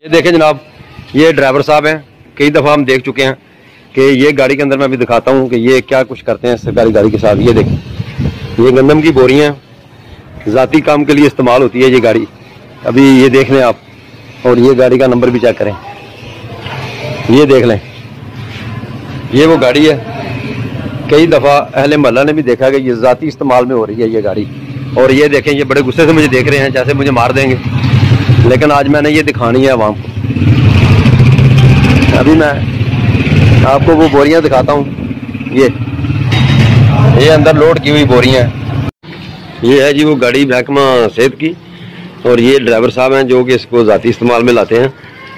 ये देखें जनाब, ये ड्राइवर साहब हैं। कई दफ़ा हम देख चुके हैं कि ये गाड़ी के अंदर मैं भी दिखाता हूँ कि ये क्या कुछ करते हैं सरकारी गाड़ी के साथ। ये देखें, ये गंदम की बोरियां ज़ाती काम के लिए इस्तेमाल होती है ये गाड़ी। अभी ये देख लें आप, और ये गाड़ी का नंबर भी चेक करें, ये देख लें, ये वो गाड़ी है। कई दफ़ा अहले मोहल्ला ने भी देखा कि ये ज़ाती इस्तेमाल में हो रही है ये गाड़ी। और ये देखें, ये बड़े गुस्से से मुझे देख रहे हैं जैसे मुझे मार देंगे, लेकिन आज मैंने ये दिखानी है आवाम को। अभी मैं आपको वो बोरियां दिखाता हूँ। ये अंदर लोड की हुई बोरियां हैं। ये है जी वो गाड़ी महकमा सेहत की, और ये ड्राइवर साहब हैं जो कि इसको ज़ाती इस्तेमाल में लाते हैं।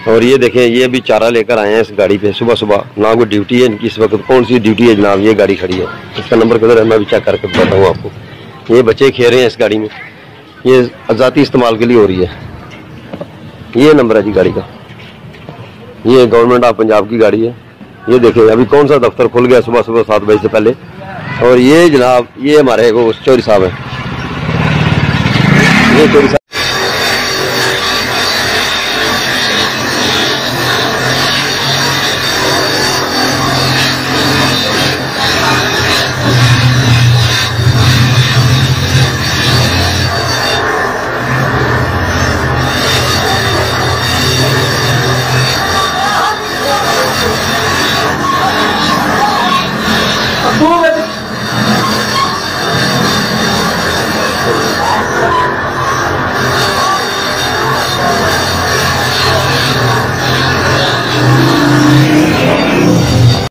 और ये देखें, ये अभी चारा लेकर आए हैं इस गाड़ी पे सुबह सुबह। ना कोई ड्यूटी है इनकी इस वक्त। कौन सी ड्यूटी है जनाब? ये गाड़ी खड़ी है, इसका नंबर किधर है मैं भी चेक करके बताता हूँ आपको। ये बच्चे खेल रहे हैं इस गाड़ी में, ये ज़ाती इस्तेमाल के लिए हो रही है। ये नंबर है जी गाड़ी का, ये गवर्नमेंट ऑफ पंजाब की गाड़ी है। ये देखिए, अभी कौन सा दफ्तर खुल गया सुबह सुबह 7 बजे से पहले। और ये जनाब, ये हमारे वो चौधरी साहब हैं, ये चौधरी साहब